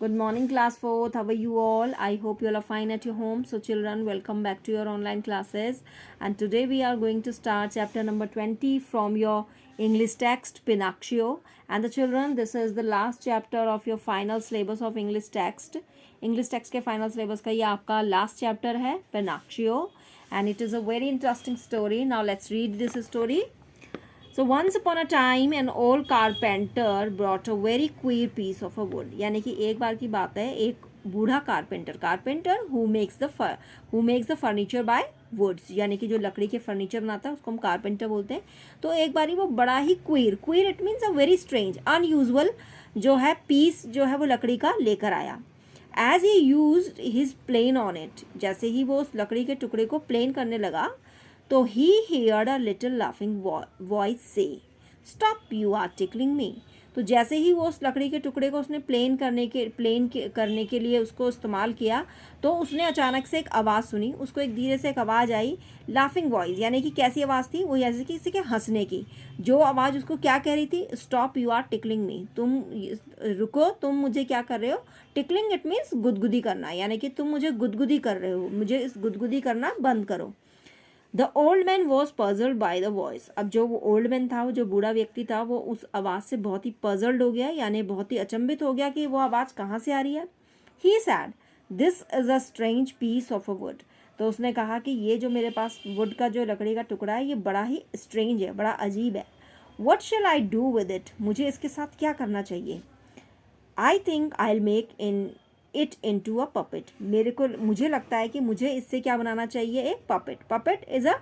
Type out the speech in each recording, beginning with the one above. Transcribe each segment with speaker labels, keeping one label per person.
Speaker 1: Good morning, class 4th. How are you all? I hope you all are fine at your home. So, children, welcome back to your online classes. And today we are going to start chapter number 20 from your English text, Pinocchio. And the children, this is the last chapter of your final syllabus of English text. English text के final syllabus का ये आपका last chapter है, Pinocchio. And it is a very interesting story. Now, let's read this story. So once upon a time an old carpenter brought a very queer piece of a wood. यानी कि एक बार की बात है, एक बूढ़ा carpenter who makes the furniture by woods, यानी कि जो लकड़ी के फर्नीचर बनाता है उसको हम कारपेंटर बोलते हैं. तो एक बारी वो बड़ा ही queer it means a very strange unusual जो है पीस जो है वो लकड़ी का लेकर आया. As he use his plane on it, जैसे ही वो उस लकड़ी के टुकड़े को प्लेन करने लगा तो he heard a little laughing voice say, "Stop! You are tickling me." तो जैसे ही वो उस लकड़ी के टुकड़े को उसने प्लेन करने के लिए उसको इस्तेमाल किया तो उसने अचानक से एक आवाज़ सुनी. उसको एक धीरे से एक आवाज़ आई, लाफिंग वॉइस, यानी कि कैसी आवाज़ थी वो, जैसे कि किसी के हंसने की. जो आवाज़ उसको क्या कह रही थी, स्टॉप यू आर टिकलिंग मी, तुम रुको, तुम मुझे क्या कर रहे हो. टिकलिंग इट मीन्स गुदगुदी करना, यानी कि तुम मुझे गुदगुदी कर रहे हो, मुझे इस गुदगुदी करना बंद करो. The old man was puzzled by the voice. अब जो वो ओल्ड मैन था, वो जो बूढ़ा व्यक्ति था, वो उस आवाज़ से बहुत ही पजल्ड हो गया, यानी बहुत ही अचंभित हो गया कि वो आवाज़ कहाँ से आ रही है. He said, this is a strange piece of a wood. तो उसने कहा कि ये जो मेरे पास वुड का जो लकड़ी का टुकड़ा है ये बड़ा ही स्ट्रेंज है, बड़ा अजीब है. What shall I do with it, मुझे इसके साथ क्या करना चाहिए. I think I will make it into a puppet. मुझे लगता है कि मुझे इससे क्या बनाना चाहिए, एक puppet is a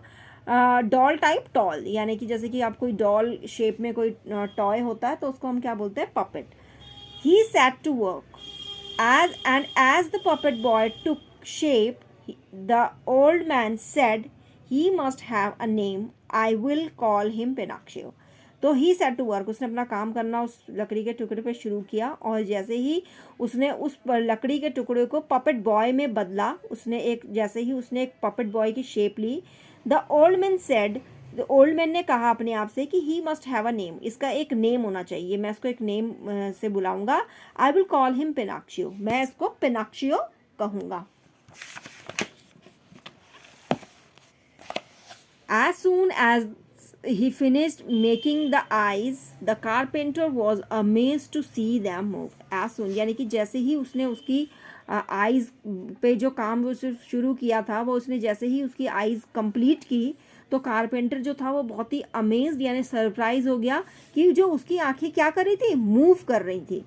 Speaker 1: doll type tall, यानी कि जैसे कि आप कोई डॉल शेप में कोई टॉय होता है तो उसको हम क्या बोलते हैं, puppet. He set to work as the puppet boy took shape the old man said he must have a name, I will call him Pinocchio. तो ही सेट टू वर्क, उसने अपना काम करना उस लकड़ी के टुकड़े पे शुरू किया और जैसे ही उसने उस लकड़ी के टुकड़े को पपेट बॉय में बदला, जैसे ही उसने एक पपेट बॉय की शेप ली, द ओल्ड मैन ने कहा अपने आप से कि he must have a name, इसका एक नेम होना चाहिए, मैं इसको एक नेम से बुलाऊंगा. आई विल कॉल हिम पिनॉक्शियो, मैं इसको पिनॉक्शियो कहूँगा. As soon as he finished making the eyes, the carpenter was amazed to see them move. As soon यानी कि जैसे ही उसने उसकी आइज़ पे जो काम वो शुरू किया था, वो उसने जैसे ही उसकी आइज़ कंप्लीट की तो कारपेंटर जो था वो बहुत ही अमेज्ड यानी सरप्राइज हो गया कि जो उसकी आंखें क्या कर रही थी, मूव कर रही थी.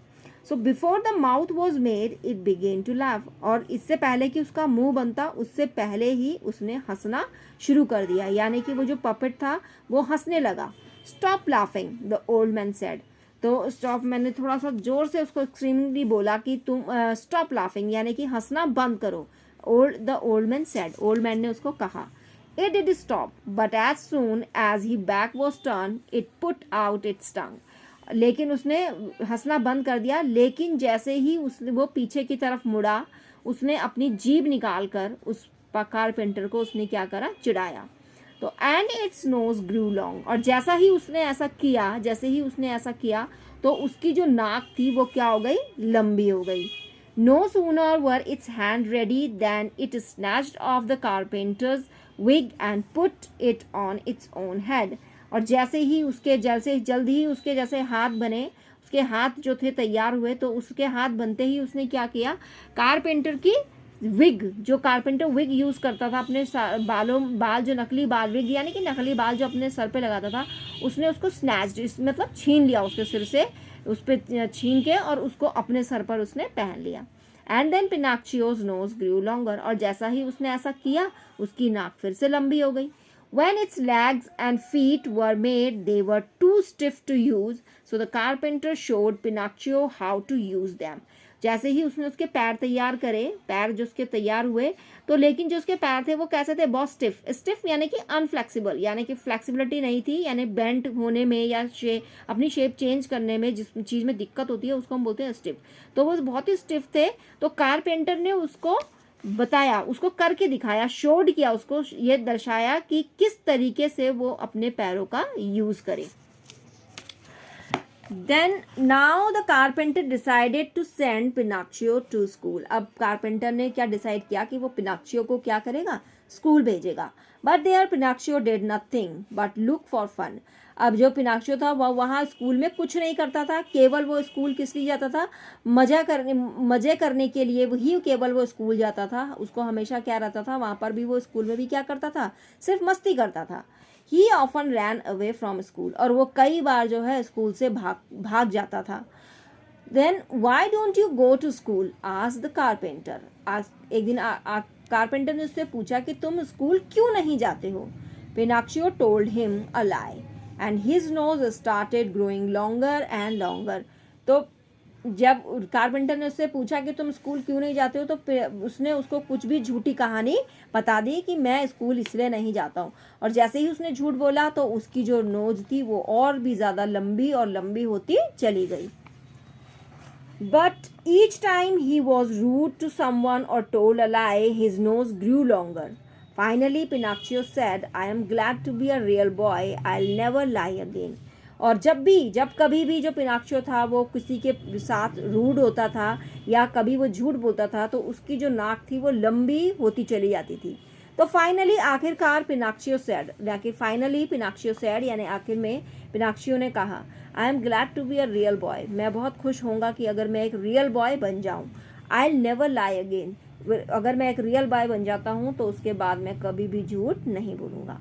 Speaker 1: So before the mouth was made it began to laugh, और इससे पहले कि उसका मुंह बनता उससे पहले ही उसने हंसना शुरू कर दिया, यानी कि वो जो पपेट था वो हंसने लगा. Stop laughing the old man said. तो स्टॉप, मैंने थोड़ा सा जोर से उसको एक्सट्रीमली बोला कि तुम स्टॉप लाफिंग, यानी कि हंसना बंद करो. The old man said, old man ने उसको कहा. It did stop but as soon as he back was turn it put out its tongue. लेकिन उसने हंसना बंद कर दिया, लेकिन जैसे ही उसने वो पीछे की तरफ मुड़ा उसने अपनी जीभ निकाल कर उस कारपेंटर को उसने क्या करा, चिढ़ाया. तो and its nose grew long, और जैसे ही उसने ऐसा किया तो उसकी जो नाक थी वो क्या हो गई, लंबी हो गई. No sooner were its hand ready then it snatched off the carpenter's wig and put it on its own head. और जल्दी ही उसके जैसे हाथ बने, उसके हाथ जो थे तैयार हुए, तो उसके हाथ बनते ही उसने क्या किया, कारपेंटर की विग, जो कारपेंटर विग यूज़ करता था अपने बाल जो नकली बाल, विग यानी कि नकली बाल जो अपने सर पे लगाता था, उसने उसको स्नैच्ड मतलब छीन लिया उसके सिर से, उस पर छीन के और उसको अपने सर पर उसने पहन लिया. And then Pinocchio's nose grew longer, और जैसा ही उसने ऐसा किया उसकी नाक फिर से लंबी हो गई. When its legs and feet were made, they were too stiff to use, so the carpenter showed Pinocchio how to use them. जैसे ही उसने उसके पैर तैयार करे, पैर जो उसके तैयार हुए, तो लेकिन जो उसके पैर थे वो कैसे थे, बहुत स्टिफ यानी कि अनफ्लेक्सिबल, यानी कि फ्लेक्सिबिलिटी नहीं थी, यानी बेंट होने में या अपनी शेप चेंज करने में जिस चीज़ में दिक्कत होती है उसको हम बोलते हैं स्टिफ. तो वो बहुत ही स्टिफ थे. तो कारपेंटर ने उसको बताया, उसको करके दिखाया, शोड किया, उसको ये दर्शाया कि किस तरीके से वो अपने पैरों का यूज़ करे. Then now the carpenter decided to send Pinocchio to school. अब कारपेंटर ने क्या डिसाइड किया कि वो पिनाक्शियो को क्या करेगा, स्कूल भेजेगा. But there Pinocchio did nothing but look for fun. अब जो पिनाक्शियो था वह वहाँ स्कूल में कुछ नहीं करता था, केवल वो स्कूल किस लिए जाता था, मजे करने के लिए वही केवल वो स्कूल जाता था. उसको हमेशा क्या रहता था, वहाँ पर भी वो स्कूल में भी क्या करता था, सिर्फ मस्ती करता था. ही often ran away from school, और वो कई बार जो है स्कूल से भाग जाता था. Then why don't you go to school, asked the carpenter. आज एक दिन कारपेंटर ने उससे पूछा कि तुम स्कूल क्यों नहीं जाते हो. Pinocchio told him a lie and his nose started growing longer and longer. तो जब कारपेंटर ने उससे पूछा कि तुम स्कूल क्यों नहीं जाते हो, तो उसने उसको कुछ भी झूठी कहानी बता दी कि मैं स्कूल इसलिए नहीं जाता हूँ. और जैसे ही उसने झूठ बोला तो उसकी जो नोज थी वो और भी ज़्यादा लंबी और लंबी होती चली गई. But each time he was rude to someone और told a lie, his nose grew longer. Finally Pinocchio said, I am glad to be a real boy, I will never lie again. और जब कभी भी जो पिनाक्शियो था वो किसी के साथ रूड होता था या कभी वो झूठ बोलता था तो उसकी जो नाक थी वो लंबी होती चली जाती थी. तो फाइनली आखिरकार पिनाक्शियो सेड, यानी आखिर में पिनाक्शियो ने कहा, I am glad to be a real boy, मैं बहुत खुश होऊंगा कि अगर मैं एक रियल बॉय बन जाऊं. आई विल नेवर लाई अगेन, अगर मैं एक रियल बॉय बन जाता हूं तो उसके बाद मैं कभी भी झूठ नहीं बोलूँगा.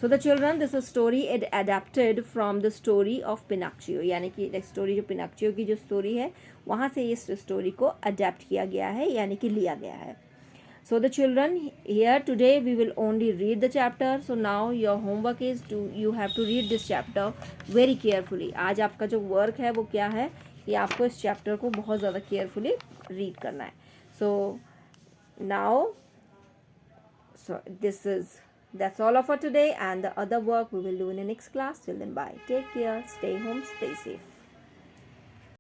Speaker 1: So the children, this is story adapted from the story of Pinocchio, यानी कि स्टोरी जो पिनाक्शियो की जो स्टोरी है वहाँ से इस स्टोरी को अडेप्ट किया गया है, यानी कि लिया गया है. So the children, here today we will only read the chapter. So now your homework is you have to read this chapter very carefully. आज आपका जो वर्क है वो क्या है कि आपको इस चैप्टर को बहुत ज़्यादा केयरफुली रीड करना है. So now, that's all for today, and the other work we will do in the next class. Till then, bye. Take care. Stay home. Stay safe.